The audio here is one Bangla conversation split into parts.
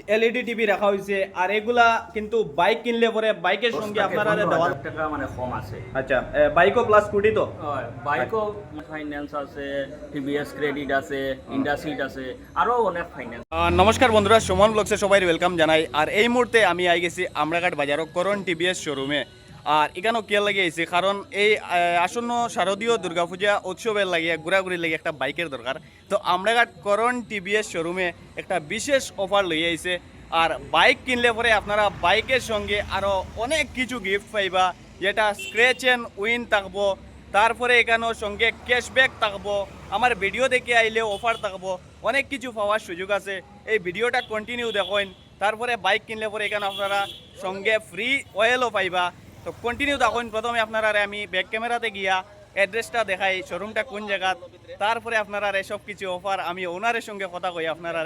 এলইডি টিভি রাখা হয়েছে আর এগুলা কিন্তু বাইক কিনলে পরে বাইকের সঙ্গে আপনারা দেওয়াল টাকা মানে কম আছে। আচ্ছা বাইকও প্লাস স্কুটি তো বাইকও ফাইন্যান্স আছে, টিভিএস ক্রেডিট আছে, ইন্ডাসিট আছে, আরো অনেক ফাইন্যান্স। নমস্কার বন্ধুরা, সুমন ব্লগসে সবাই ওয়েলকাম জানাই। আর এই মুহূর্তে আমি আই গেছি আমরাঘাট বাজারও করণ টিভিএস শোরুমে। আর এখানেও কে লাগে আইছি কারণ এই আসন্ন শারদীয় দুর্গাপূজা উৎসবের লাগিয়ে ঘোরাঘুরি লাগে একটা বাইকের দরকার। তো আমরাঘাট করণ টিভিএস শোরুমে একটা বিশেষ অফার লইয়ে আইছে। আর বাইক কিনলে পরে আপনারা বাইকের সঙ্গে আরও অনেক কিছু গিফট পাইবা, যেটা স্ক্র্যাচ অ্যান্ড উইন থাকবো। তারপরে এখানেও সঙ্গে ক্যাশব্যাক থাকবো, আমার ভিডিও দেখে আইলে অফার থাকবো, অনেক কিছু পাওয়ার সুযোগ আছে। এই ভিডিওটা কন্টিনিউ দেখেন। তারপরে বাইক কিনলে পরে এখানে আপনারা সঙ্গে ফ্রি অয়েলও পাইবা। তো কন্টিনিউ দেখুন। প্রথমে আপনারা আমি ব্যাক ক্যামেরাতে গিয়া অ্যাড্রেসটা দেখাই, শোরুমটা কোন জায়গা, তারপরে আপনারা সব কিছু অফার আমি ওনারের সঙ্গে কথা কই আপনারা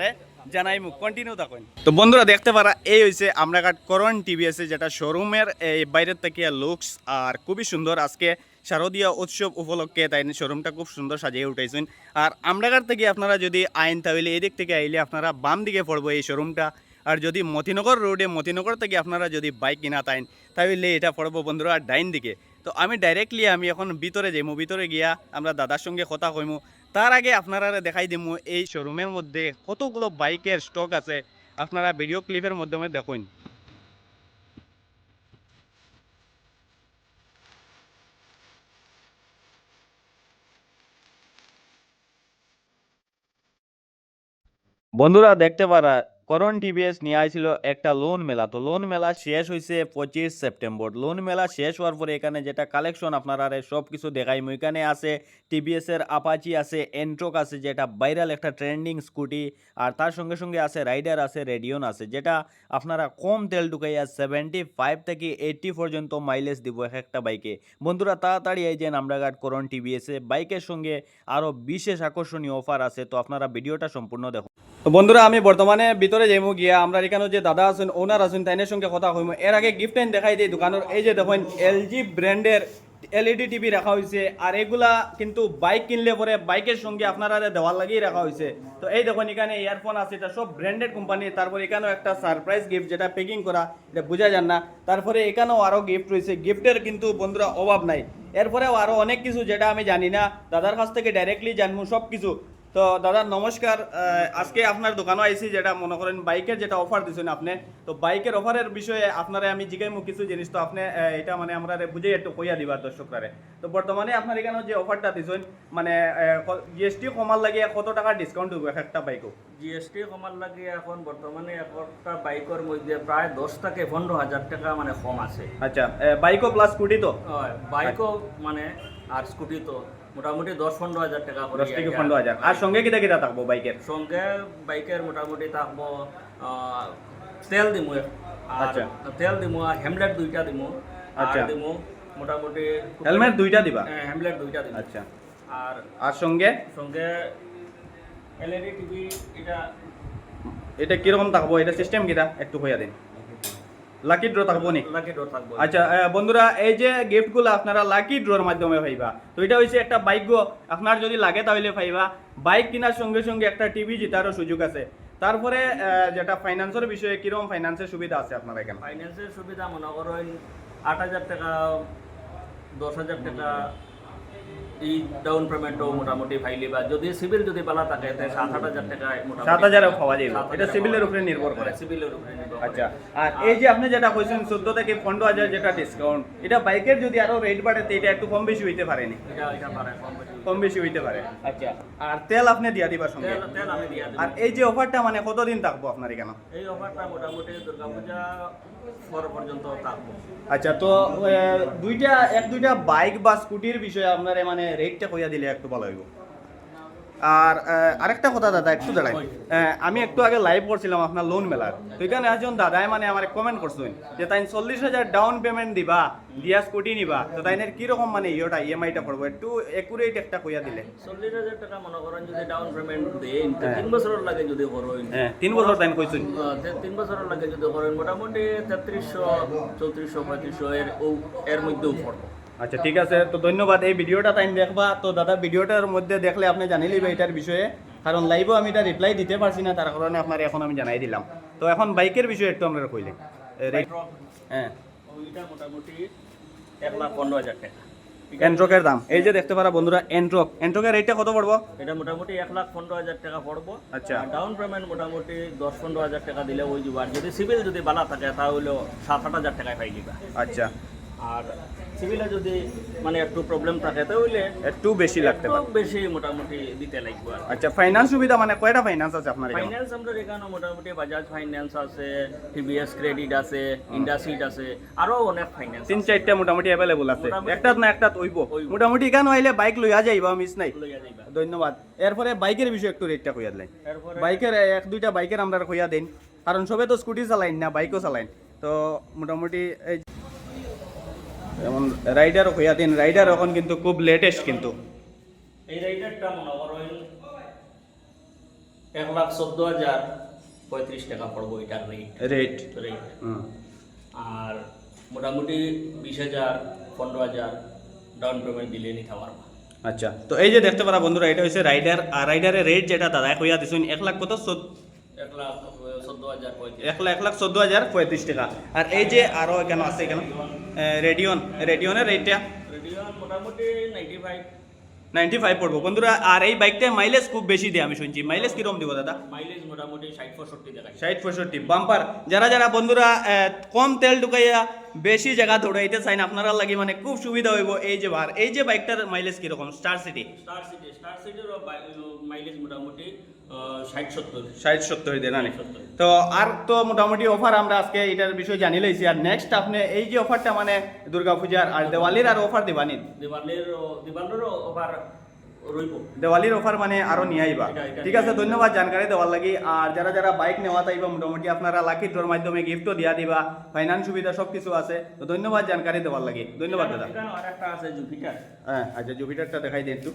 জানাই মুখ কন্টিনিউ থাকুন। তো বন্ধুরা দেখতে পারা এই হয়েছে আমরাঘাট করণ টিভিএস, যেটা শোরুমের এই বাইরের থেকে লুকস আর খুবই সুন্দর। আজকে শারদীয় উৎসব উপলক্ষে তাই শোরুমটা খুব সুন্দর সাজিয়ে উঠেছেন। আর আমরাঘাট থেকে আপনারা যদি আইন তাহলে এদিক থেকে আইলে আপনারা বাম দিকে পড়বো এই শোরুমটা। আর যদি মতিনগর রোডে মতিনগর থেকে আপনারা যদি বাইক কিনা তাইন তাহলে এটা পড়বো বন্ধুরা ডাইন দিকে। তো আমি ডাইরেক্টলি আমি এখন ভিতরে যাইমু, ভিতরে গিয়া আমরা দাদার সঙ্গে কথা কইমু। তার আগে আপনারা দেখাই দিমু এই শোরুমের মধ্যে কতগুলো বাইকের স্টক আছে, আপনারা ভিডিও ক্লিপের মাধ্যমে দেখুন। বন্ধুরা দেখতে পারা করণ টিভিএস নিয়ে আইছিল একটা লোন মেলা। তো লোন মেলা শেষ হয়েছে 25 সেপ্টেম্বর। লোন মেলা শেষ হওয়ার পরে এখানে যেটা কালেকশন আপনারা সব কিছু দেখাই। এখানে আছে টিভিএস এর আপাচি আছে, এন্ট্রক আছে যেটা ভাইরাল একটা ট্রেন্ডিং স্কুটি, আর তার সঙ্গে সঙ্গে আছে রাইডার আছে, রেডিয়ন আছে, যেটা আপনারা কম তেল ঢুকাইয়া 75 থেকে 80 পর্যন্ত মাইলেজ দিব এক একটা বাইকে। বন্ধুরা তাড়াতাড়ি এই যে আমরাঘাট করণ টিভিএস এ বাইকের সঙ্গে আরও বিশেষ আকর্ষণীয় অফার আছে। তো আপনারা ভিডিওটা সম্পূর্ণ দেখুন। তো বন্ধুরা আমি বর্তমানে ভিতরে যাইমু গিয়া আমরা এখানে যে দাদা আছেন ওনার আছেন তাইনের সঙ্গে কথা কইমু। এর আগে গিফট আইন দেখাই দিই দোকানের। এই যে দেখেন এলজি ব্র্যান্ডের এলইডি টিভি রাখা হয়েছে। আর এগুলা কিন্তু বাইক কিনলে পরে বাইকের সঙ্গে আপনারা দেওয়াল লাগিয়ে রাখা হয়েছে। তো এই দেখুন এখানে ইয়ারফোন আছে, এটা সব ব্র্যান্ডেড কোম্পানি। তারপরে এখানেও একটা সারপ্রাইজ গিফট যেটা প্যাকিং করা, এটা বোঝা যান না। তারপরে এখানেও আরও গিফট রয়েছে, গিফটের কিন্তু বন্ধুরা অভাব নাই। এরপরেও আরও অনেক কিছু যেটা আমি জানি না, দাদার কাছ থেকে ডাইরেক্টলি জানবো সব কিছু। তো দাদা নমস্কার, আজকে আপনার দোকানও আইসি, যেটা মনে করেন বাইকের যেটা অফার দিচ্ছেন আপনি। তো বাইকের অফারের বিষয়ে আপনারা আমি জিজ্ঞাইমু কিছু জিনিস। তো আপনি এটা মানে আমরা বুঝে একটু কইয়া দিবার দর্শকরা। তো বর্তমানে আপনার এখানে যে অফারটা দিচ্ছেন মানে জিএসটি কমার লাগে কত টাকা ডিসকাউন্ট দেবো একটা বাইকও? জিএসটি কমার লাগে এখন বর্তমানে একটা বাইকের মধ্যে প্রায় 10 থেকে 15,000 টাকা মানে কম আছে। আচ্ছা বাইকও প্লাস স্কুটি তো? বাইকও মানে আর স্কুটি তো মোটামুটি 10-15,000 টাকা করে। 10 থেকে 15,000। আর সঙ্গে কিটা কিটা থাকবো বাইকের? সঙ্গে বাইকের মোটামুটি থাকবো তেল দিমু। আচ্ছা তেল দিমু আর হেমলেট দুইটা দিমু। আচ্ছা দিমু মোটামুটি হেলমেট দুইটা দিবা? হেমলেট দুইটা দিমু। আচ্ছা আর আর সঙ্গে সঙ্গে এলইডি টিভি এটা কিরকম থাকবো? এটা সিস্টেম কিটা একটু কইয়া দিন। লাকি ড্র থাকবো নি? লাকি ড্র থাকবো। আচ্ছা বন্ধুরা এই যে গিফটগুলো আপনারা লাকি ড্রর মাধ্যমে পাইবা। তো এটা হচ্ছে একটা বাইক আপনার যদি লাগে তাহলে পাইবা। বাইক কেনার সঙ্গে সঙ্গে একটা টিভি জেতারও সুযোগ আছে। তারপরে যেটা ফাইন্যান্সের বিষয়ে কিরকম ফাইন্যান্সের সুবিধা আছে আপনার এখানে? ফাইন্যান্সের সুবিধা মনে করেন 8,000 টাকা 10,000 টাকা এই ডাউন পেমেন্টও মোটামুটি ফাইলি, বা যদি সিভিল যদি পালা থাকে তাহলে 7,000 টাকা মোটামুটি 7,000 পাওয়া যাবে। এটা সিভিলের উপরে নির্ভর করে। সিভিলের উপরে নির্ভর করে। আচ্ছা আর এই যে আপনি যেটা কইছেন 14 থেকে 15,000 যেটা ডিসকাউন্ট, এটা বাইকের যদি আরো রেট বাড়ে তো এটা একটু কম বেশি হইতে পারেনি? এটা পারে কম বেশি হইতে পারে। আচ্ছা আর তেল আপনি দিয়া দিবার সঙ্গে? তেল আমি দিয়া দেব। আর এই যে অফারটা মানে কতদিন থাকবো আপনার এখানে? এই অফারটা মোটামুটি দুর্গাপূজা পর্যন্ত থাকবো। আচ্ছা তো দুইটা বাইক বা স্কুটির বিষয়ে আপনার মানে রেটটা কইয়া দিলে একটু ভালো হইব। আর আরেকটা কথা দাদা একটু দাঁড়াই, আমি একটু আগে লাইভ করছিলাম আপনার লোন মেলার। তো এখানে একজন দাদাই মানে আমার কমেন্ট করছেন যে তাই 40,000 ডাউন পেমেন্ট দিবা দিয়া স্কুটি নিবা। তো তাইনের কিরকম মানে ইয়েটা ইএমআইটা পড়বো একটু একুরেট একটা কইয়া দিলে। 40,000 টাকা মনে করেন যদি ডাউন পেমেন্ট দেন 3 বছরের লাগে যদি করেন। 3 বছর টাইম কইছেন? 3 বছরের লাগে যদি করেন মোটামুটি 3300 3400 3500 এর মধ্যেও পড়বো। আচ্ছা ঠিক আছে, তো ধন্যবাদ। এই ভিডিওটা টাইম দেখবা। তো দাদা ভিডিওটার মধ্যে দেখলে আপনি জানিলেই এটার বিষয়ে, কারণ লাইভও আমি এটা রিপ্লাই দিতে পারছি না, তার কারণে আপনার এখন আমি জানাই দিলাম। তো এখন বাইকের বিষয়ে একটু আপনারা কইলেন হ্যাঁ ওইটা মোটামুটি 1,15,000 টাকা। এন্ট্রকের দাম এই যে দেখতে পারা বন্ধুরা, এন্ট্রকের রেটটা কত পড়বো? এটা মোটামুটি 1,15,000 টাকা পড়বো। আচ্ছা। ডাউন পেমেন্ট মোটামুটি 10-15,000 টাকা দিলে ওই যাবার, যদি সিভিল যদি বালা থাকে তাহলে 7-8,000 টাকায় পাই দিবা। আচ্ছা, আর সিভিলে যদি মানে একটু প্রবলেম থাকে তাহলে একটু বেশি লাগতে একটু পারে। বেশি মোটামুটি দিতে লাগবে। আর আচ্ছা, ফাইন্যান্স সুবিধা মানে কয়টা ফাইন্যান্স আছে আপনার এখানে? ফাইন্যান্স আমরা এখানে মোটামুটি বাজাজ ফাইন্যান্স আছে, টিভিএস ক্রেডিট আছে, ইন্ডাসিড আছে, আরো অনেক ফাইন্যান্স 3-4টা মোটামুটি অ্যাভেলেবল আছে, মোটামুটি- একটাত না একটাত হইব। হইব। মোটামুটি এখানে আইলে বাইক লইয়া যাইবা, মিস নাই। লইয়া যাইবা। ধন্যবাদ। এরপরে বাইকের বিষয়ে একটু রেটটা কইয়া দিলেন। এরপরে বাইকের 1-2টা বাইকের আমরা কইয়া দেন, কারণ সবে তো স্কুটি চালাইন না, বাইকও চালাইন। তো মোটামুটি এই যেমন রাইডারও কইয়া দিন, রাইডার এখন কিন্তু খুব লেটেস্ট কিন্তু। এই রাইডারটা মনে করেন 1,14,035 টাকা পড়বো এটার রেট রেট। আর মোটামুটি 20,000 15,000 ডাউন পেমেন্ট দিলে নিতে পারবো। আচ্ছা, তো এই যে দেখতে পারা বন্ধুরা, এটা হচ্ছে রাইডার। আর রাইডারের রেট যেটা দাদা কইয়া দিছেন 1 লাখ কত? 1,14,035 1,14,035 টাকা। আর এই যে আরো এখানে আছে, এখানে রেডিয়নের রেটটা রেডিও মোটামুটি 95 পড়বো বন্ধুরা। আর এই বাইকটা মাইলেজ খুব বেশি দেয় আমি শুনছি, মাইলেজ কিরকম দিব দাদা? মাইলেজ মোটামুটি 60-65 দেখায়। 60-65 বাম্পার। যারা বন্ধুরা কম তেল ঢুকাইয়া বেশি জায়গা দৌড়াইতে চাইন, আপনারা লাগি মানে খুব সুবিধা হইব। এই যে বাইকটার মাইলেজ কিরকম? স্টার সিটির মাইলেজ মোটামুটি 60-70 60-70 দেয় না? 70। তো আর তো মোটামুটি অফার আমরা আজকে এটার বিষয়ে জানি লইছি। আর নেক্সট আপনি এই যে অফারটা মানে দুর্গাপূজার আর দেওয়ালির আর অফার দিবানি? দিবালেরও ওভার রইব। দেওয়ালির অফার মানে আরো নিয়ে আইবা। এটা ঠিক আছে, ধন্যবাদ জানকারি দেওয়ার লাগি। আর যারা বাইক নেওয়া তাইবা মোটামুটি আপনারা লাকি ড্রর মাধ্যমে গিফটও দিয়া দিবা, ফাইন্যান্স সুবিধা সবকিছু আছে। তো ধন্যবাদ জানকারি দেওয়ার লাগি, ধন্যবাদ দাদা। এখানে আরেকটা আছে জুপিটার। হ্যাঁ, আচ্ছা, জুপিটারটা দেখাই দেন একটু।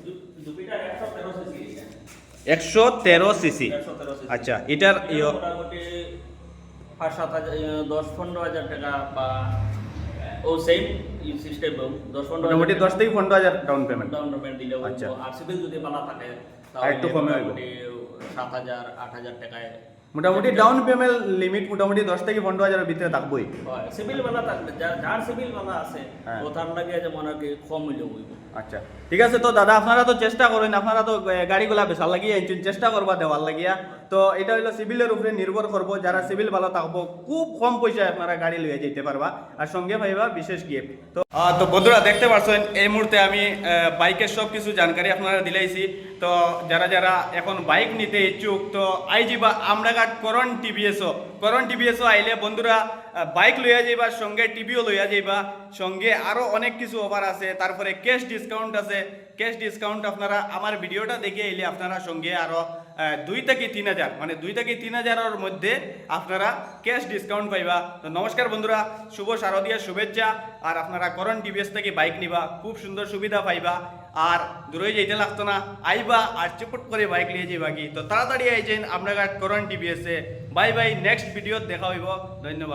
Jupiter 113 CC. 113 সিসি। 113 সিসি। আচ্ছা, এটার মোটামুটি 10-15,000 টাকা বা ও সেম সিস্টেম 10-15,000 মোটামুটি 10 থেকে 15,000 ডাউন পেমেন্ট। ডাউন পেমেন্ট দিলে আচ্ছা। আর সিভিল যদি বালা থাকে আর একটু কমে হইব। 7,000-8,000 টাকায় মোটামুটি ডাউন পেমেন্ট লিমিট মোটামুটি 10 থেকে 15,000 ভিতরে থাকবই। হয়। সিভিল বালা থাকলে যার সিভিল বালা আছে হ্যাঁ। ও তার লাগে যে মনে হয় কম মূল্য হইব। আচ্ছা, ঠিক আছে। তো দাদা আপনারা তো চেষ্টা করেন, আপনারা তো গাড়িগুলা বেচার লাগিয়ে আইছেন, চেষ্টা করবা দেওয়ার লাগিয়া। তো এটা হইলো সিভিলের উপরে নির্ভর করবো। যারা সিভিল ভালো থাকবো খুব কম পয়সায় আপনারা গাড়ি লইয়া যেতে পারবা, আর সঙ্গে পাইবা বিশেষ গিফট। তো বন্ধুরা দেখতে পারছেন এই মুহূর্তে আমি বাইকের সব কিছু জানকারি আপনারা দিলাইছি। তো যারা এখন বাইক নিতে ইচ্ছুক, তো আইজিবা আমরাঘাট করণ টিভিএসও আইলে বন্ধুরা বাইক লইয়া যাইবা, সঙ্গে টিভিও লইয়া যাইবা, সঙ্গে আরো অনেক কিছু অফার আছে। তারপরে ক্যাশ ডিসকাউন্ট আছে। ক্যাশ ডিসকাউন্ট আপনারা আমার ভিডিওটা দেখে এলে আপনারা সঙ্গে আরো 2 থেকে 3,000 মানে 2 থেকে 3,000-এর মধ্যে আপনারা ক্যাশ ডিসকাউন্ট পাইবা। তো নমস্কার বন্ধুরা, শুভ শারদীয়ার শুভেচ্ছা। আর আপনারা করণ টিভিএস থেকে বাইক নিবা, খুব সুন্দর সুবিধা পাইবা। আর দূরে যেতে লাগতো না, আইবা আর চুপট করে বাইক নিয়ে যাইবা কি। তো তাড়াতাড়ি আইছেন আমরাঘাট করণ টিভিএসে। বাই বাই, নেক্সট ভিডিওত দেখা হইব। ধন্যবাদ।